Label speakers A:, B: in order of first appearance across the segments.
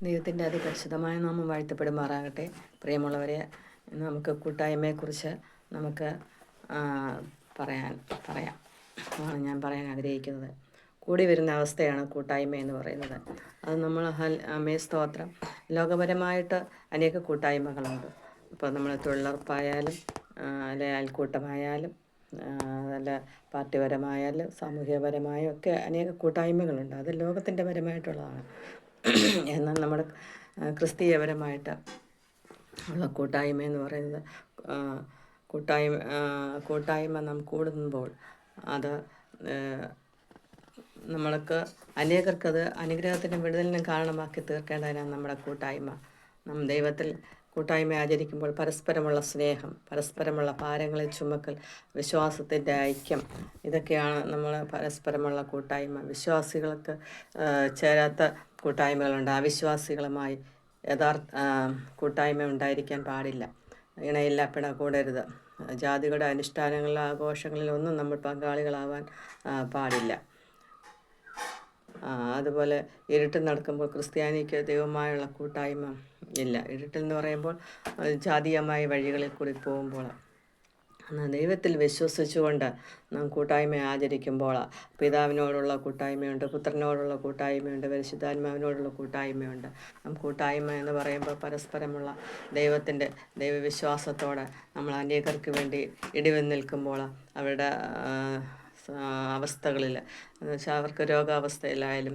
A: ദൈവത്തിൻ്റെ അതിപരിശുദ്ധമായ നാമം വാഴ്ത്തപ്പെടുമാറാകട്ടെ. പ്രിയമുള്ളവരെ, ഇന്ന് നമുക്ക് കൂട്ടായ്മയെക്കുറിച്ച് നമുക്ക് പറയാം. ഞാൻ പറയാൻ ആഗ്രഹിക്കുന്നത് കൂടി വരുന്ന അവസ്ഥയാണ് കൂട്ടായ്മ എന്ന് പറയുന്നത്. അത് നമ്മൾ സ്തോത്രം. ലോകപരമായിട്ട് അനേക കൂട്ടായ്മകളുണ്ട്. ഇപ്പോൾ നമ്മൾ തൊഴിലുറപ്പായാലും അല്ലെ അയൽക്കൂട്ടമായാലും അല്ല പാർട്ടിപരമായാലും സാമൂഹ്യപരമായും ഒക്കെ അനേക കൂട്ടായ്മകളുണ്ട്. അത് ലോകത്തിൻ്റെ പരമായിട്ടുള്ളതാണ്. എന്നാൽ നമ്മുടെ ക്രിസ്തീയപരമായിട്ട് ഉള്ള കൂട്ടായ്മ എന്ന് പറയുന്നത് കൂട്ടായ്മ നാം കൂടുമ്പോൾ അത് നമ്മൾക്ക് അനേകർക്കത് അനുഗ്രഹത്തിനും വിടുതലിനും കാരണമാക്കി തീർക്കേണ്ടതിനാണ് നമ്മുടെ കൂട്ടായ്മ. ദൈവത്തിൽ കൂട്ടായ്മ ആചരിക്കുമ്പോൾ പരസ്പരമുള്ള സ്നേഹം, പരസ്പരമുള്ള ഭാരങ്ങളെ ചുമക്കൽ, വിശ്വാസത്തിൻ്റെ ഐക്യം, ഇതൊക്കെയാണ് നമ്മൾ പരസ്പരമുള്ള കൂട്ടായ്മ. വിശ്വാസികൾക്ക് ചേരാത്ത കൂട്ടായ്മകളുണ്ട്. അവിശ്വാസികളുമായി കൂട്ടായ്മ ഉണ്ടായിരിക്കാൻ പാടില്ല. ഇണയില്ല പിണ കൂടരുത്. ജാതികളുടെ അനുഷ്ഠാനങ്ങളിലും ആഘോഷങ്ങളിലൊന്നും നമ്മൾ പങ്കാളികളാവാൻ പാടില്ല. അതുപോലെ ഇരുട്ടിൽ നടക്കുമ്പോൾ ക്രിസ്ത്യാനിക്ക് ദൈവമായുള്ള കൂട്ടായ്മ ഇല്ല. ഇരുട്ടിൽ എന്ന് പറയുമ്പോൾ ജാതീയമായ വഴികളിൽ കൂടി പോകുമ്പോൾ ദൈവത്തിൽ വിശ്വസിച്ചുകൊണ്ട് നാം കൂട്ടായ്മ ആചരിക്കുമ്പോൾ പിതാവിനോടുള്ള കൂട്ടായ്മയുണ്ട്, പുത്രനോടുള്ള കൂട്ടായ്മയുണ്ട്, പരിശുദ്ധാത്മാവിനോടുള്ള കൂട്ടായ്മയുണ്ട്. നാം കൂട്ടായ്മ എന്ന് പറയുമ്പോൾ പരസ്പരമുള്ള ദൈവവിശ്വാസത്തോടെ നമ്മൾ അനേകർക്ക് വേണ്ടി ഇടിവ് നിൽക്കുമ്പോൾ അവരുടെ അവസ്ഥകളിൽ എന്ന് വെച്ചാൽ അവർക്ക് രോഗാവസ്ഥയിലായാലും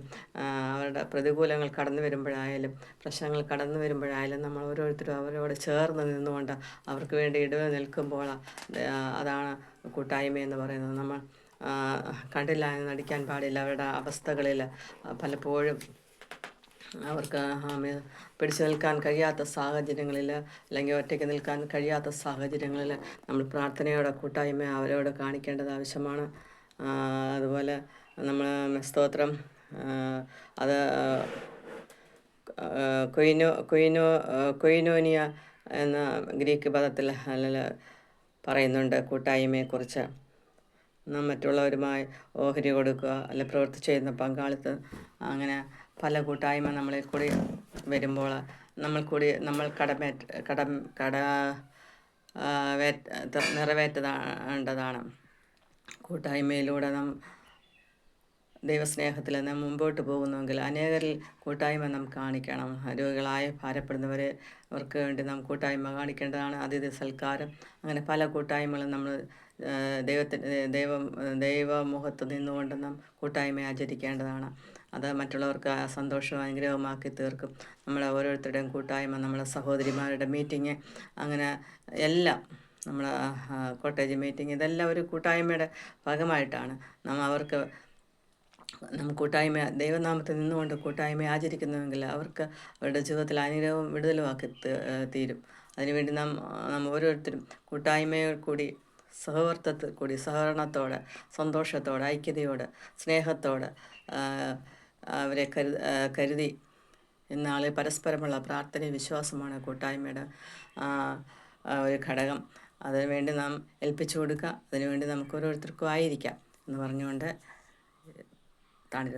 A: അവരുടെ പ്രതികൂലങ്ങൾ കടന്നു വരുമ്പോഴായാലും പ്രശ്നങ്ങൾ കടന്നു വരുമ്പോഴായാലും നമ്മൾ ഓരോരുത്തരും അവരോട് ചേർന്ന് നിന്നുകൊണ്ട് അവർക്ക് വേണ്ടി ഇടിവ് നിൽക്കുമ്പോൾ അതാണ് കൂട്ടായ്മ എന്ന് പറയുന്നത്. നമ്മൾ കണ്ടില്ല എന്ന് നടിക്കാൻ പാടില്ല. അവരുടെ അവസ്ഥകളിൽ പലപ്പോഴും അവർക്ക് പിടിച്ചു നിൽക്കാൻ കഴിയാത്ത സാഹചര്യങ്ങളിൽ അല്ലെങ്കിൽ ഒറ്റയ്ക്ക് നിൽക്കാൻ കഴിയാത്ത സാഹചര്യങ്ങളിൽ നമ്മൾ പ്രാർത്ഥനയോടെ കൂട്ടായ്മ അവരോട് കാണിക്കേണ്ടത് ആവശ്യമാണ്. അതുപോലെ നമ്മൾ സ്തോത്രം അത് കൊയിനോനിയ എന്ന ഗ്രീക്ക് പദത്തിൽ പറയുന്നുണ്ട് കൂട്ടായ്മയെക്കുറിച്ച്. നാം മറ്റുള്ളവരുമായി ഓഹരി കൊടുക്കുക, അല്ലെ പ്രവൃത്തി ചെയ്യുന്ന പങ്കാളിത്തം, അങ്ങനെ പല കൂട്ടായ്മ നമ്മളിൽ കൂടി വരുമ്പോൾ നമ്മൾ നിറവേറ്റേണ്ടതാണ്. കൂട്ടായ്മയിലൂടെ നാം ദൈവസ്നേഹത്തിൽ നാം മുമ്പോട്ട് പോകുന്നുവെങ്കിൽ അനേകരിൽ കൂട്ടായ്മ നാം കാണിക്കണം. രോഗികളായി ഭാരപ്പെടുന്നവരെ അവർക്ക് വേണ്ടി നാം കൂട്ടായ്മ കാണിക്കേണ്ടതാണ്. അതിഥി സൽക്കാരം, അങ്ങനെ പല കൂട്ടായ്മകളും നമ്മൾ ദൈവമുഖത്ത് നിന്നുകൊണ്ട് നാം കൂട്ടായ്മ ആചരിക്കേണ്ടതാണ്. അത് മറ്റുള്ളവർക്ക് സന്തോഷവും അനുഗ്രഹമാക്കി തീർക്കും. നമ്മളെ ഓരോരുത്തരുടെയും കൂട്ടായ്മ, നമ്മളെ സഹോദരിമാരുടെ മീറ്റിങ്, അങ്ങനെ എല്ലാം നമ്മൾ കോട്ടേജ് മീറ്റിംഗ്, ഇതെല്ലാം ഒരു കൂട്ടായ്മയുടെ ഭാഗമായിട്ടാണ്. നാം കൂട്ടായ്മ ദൈവനാമത്തിൽ നിന്നുകൊണ്ട് കൂട്ടായ്മ ആചരിക്കുന്നുവെങ്കിൽ അവർക്ക് അവരുടെ ജീവിതത്തിൽ അനുഗ്രഹവും വിടുതലുമാക്കി തീരും. അതിനുവേണ്ടി നാം ഓരോരുത്തരും കൂട്ടായ്മയിൽ കൂടി, സഹവർത്തത്തിൽ കൂടി, സഹകരണത്തോടെ, സന്തോഷത്തോടെ, ഐക്യതയോടെ, സ്നേഹത്തോടെ അവരെ കരുതി ഇന്നാളിൽ പരസ്പരമുള്ള പ്രാർത്ഥനയും വിശ്വാസമാണ് കൂട്ടായ്മയുടെ ഒരു ഘടകം. അതിനുവേണ്ടി നാം ഏൽപ്പിച്ചു കൊടുക്കുക. അതിനുവേണ്ടി നമുക്ക് ഓരോരുത്തർക്കും ആയിരിക്കാം എന്ന് പറഞ്ഞുകൊണ്ട്